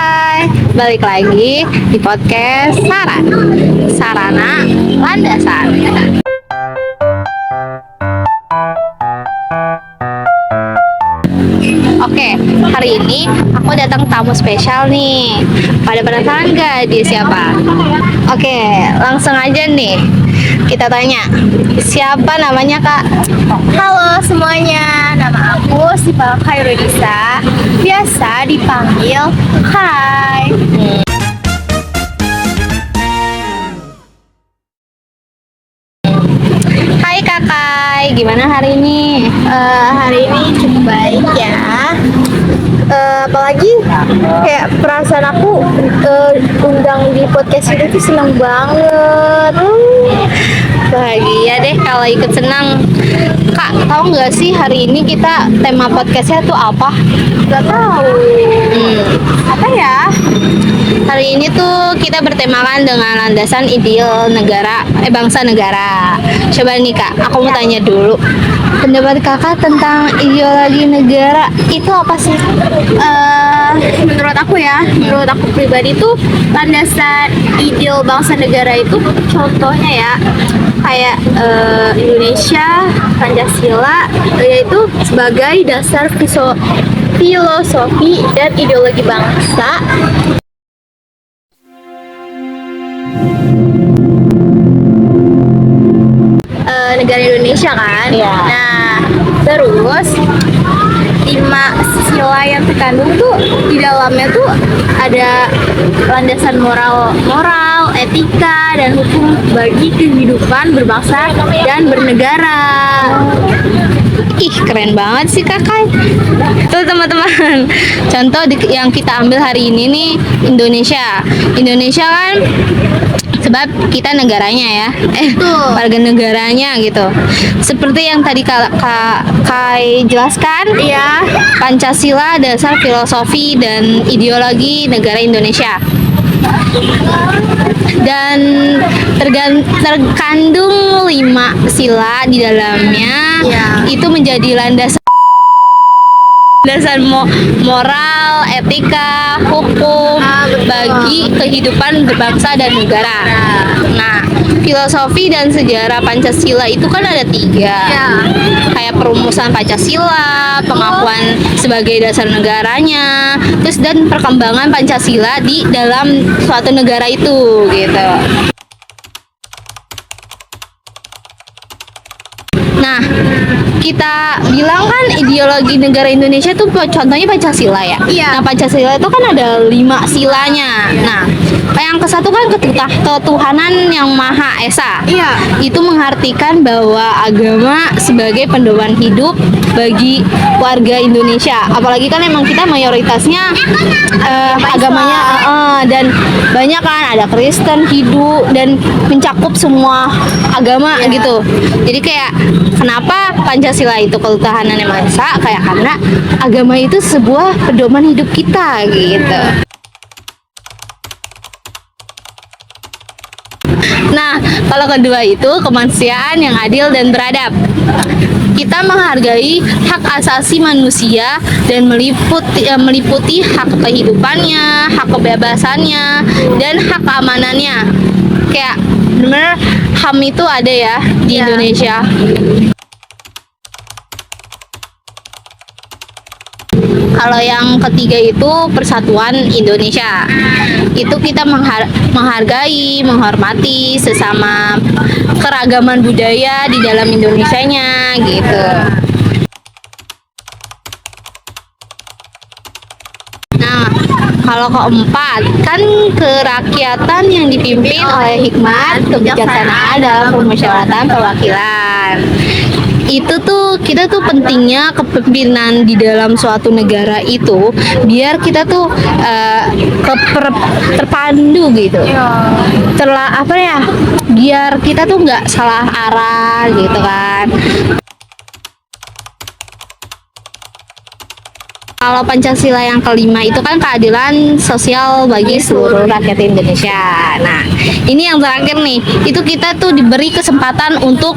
Hai, balik lagi di podcast Sarana Landasan. Oke, hari ini aku datang tamu spesial nih. Pada penasaran gak dia siapa? Oke, langsung aja nih kita tanya. Siapa namanya, Kak? Halo semuanya, nama aku Siva Khairunisa, biasa dipanggil Kai. Hai Kakak, gimana hari ini? Hari ini cukup baik ya. Apalagi kayak perasaan aku undang di podcast ini tuh senang banget. Bahagia deh kalau ikut senang. Kak, tahu nggak sih hari ini kita tema podcastnya tuh apa? Gak tahu. Apa ya? Hari ini tuh kita bertemakan dengan landasan ideal bangsa negara. Coba nih Kak, aku mau tanya dulu. Pendapat Kakak tentang ideologi negara itu apa sih? Menurut aku pribadi tuh landasan ideal bangsa negara itu contohnya ya kayak Indonesia, Pancasila, yaitu sebagai dasar filosofi dan ideologi bangsa. Negara Indonesia kan. Iya. Nah, terus 5 sila yang terkandung tuh di dalamnya tuh ada landasan moral, etika dan hukum bagi kehidupan berbangsa dan bernegara. Ih, keren banget sih Kakak. Tuh teman-teman, contoh yang kita ambil hari ini nih Indonesia. Indonesia kan sebab kita negaranya ya, warga negaranya gitu. Seperti yang tadi Kai jelaskan, Iya. Pancasila dasar filosofi dan ideologi negara Indonesia. Dan terkandung 5 sila di dalamnya. Iya. Itu menjadi landasan moral, etika, hukum bagi kehidupan berbangsa dan negara. Nah, filosofi dan sejarah Pancasila itu kan ada 3. Ya. Kayak perumusan Pancasila, pengakuan sebagai dasar negaranya, terus dan perkembangan Pancasila di dalam suatu negara itu gitu. Nah, kita bilang kan ideologi negara Indonesia tuh contohnya Pancasila ya. Iya. Nah, Pancasila itu kan ada 5 silanya. Nah, yang ke-1 kan ketuhanan yang Maha Esa. Iya. Itu mengartikan bahwa agama sebagai pedoman hidup bagi warga Indonesia. Apalagi kan emang kita mayoritasnya agamanya dan banyak kan ada Kristen, Hindu dan mencakup semua agama gitu. Jadi kayak kenapa Pancasila itu ketuhanan yang Maha Esa? Kayak karena agama itu sebuah pedoman hidup kita gitu. Nah, kalau kedua itu kemanusiaan yang adil dan beradab. Kita menghargai hak asasi manusia dan meliputi hak kehidupannya, hak kebebasannya, dan hak keamanannya. Kayak bener HAM itu ada ya di Indonesia. Kalau yang ketiga itu persatuan Indonesia. Itu kita menghargai, menghormati sesama keragaman budaya di dalam Indonesianya gitu. Nah, kalau keempat kan kerakyatan yang dipimpin oleh hikmat kebijaksanaan dalam permusyawaratan perwakilan. Itu tuh kita tuh pentingnya kepemimpinan di dalam suatu negara itu biar kita tuh terpandu gitu. Biar kita tuh nggak salah arah gitu kan. Kalau Pancasila yang kelima itu kan keadilan sosial bagi seluruh rakyat Indonesia. Nah, ini yang terakhir nih, itu kita tuh diberi kesempatan untuk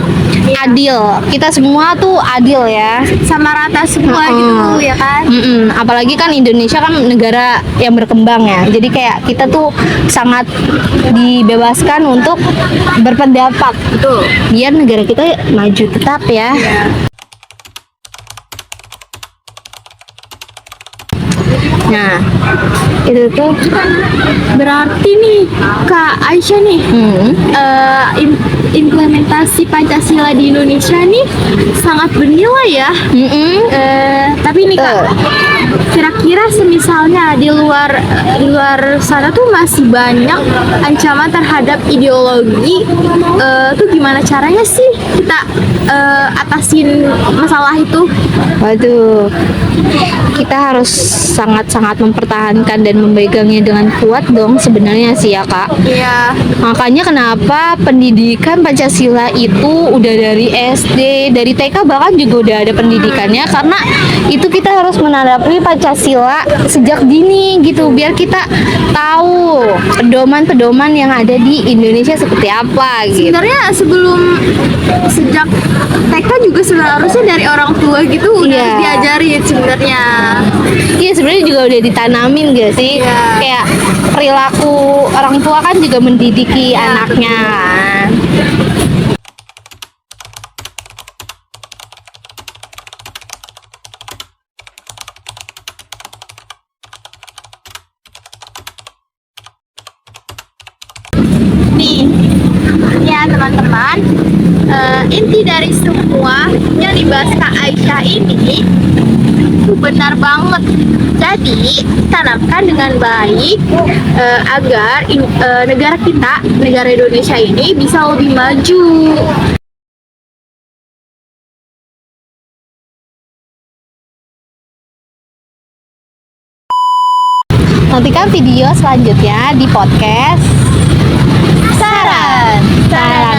adil. Kita semua tuh adil ya. Sama rata semua gitu ya kan. Apalagi kan Indonesia kan negara yang berkembang ya. Jadi kayak kita tuh sangat dibebaskan untuk berpendapat. Betul. Biar negara kita maju tetap ya. Nah, itu tuh Berarti nih Kak Aisyah nih, implementasi Pancasila di Indonesia nih sangat bernilai ya. Tapi nih Kak, kira-kira semisalnya di luar sana tuh masih banyak ancaman terhadap ideologi, tuh gimana caranya sih kita atasin masalah itu? Waduh, kita harus sangat-sangat mempertahankan dan memegangnya dengan kuat dong sebenarnya sih ya Kak. Iya. Makanya kenapa pendidikan Pancasila itu udah dari SD, dari TK bahkan juga udah ada pendidikannya, karena itu kita harus menadapi Pancasila sejak dini gitu, biar kita tahu pedoman-pedoman yang ada di Indonesia seperti apa gitu. Sebenarnya sejak TK juga seharusnya dari orang tua gitu udah Iya. diajarin sebenarnya. Iya sebenarnya juga udah ditanamin gak sih? Iya. Kayak perilaku orang tua kan juga mendidiki anaknya. Nih, ya teman-teman, inti dari semua yang dibahas Kak Aisyah ini itu benar banget. Jadi tanamkan dengan baik agar negara kita, negara Indonesia ini bisa lebih maju. Nantikan video selanjutnya di podcast Saran. Saran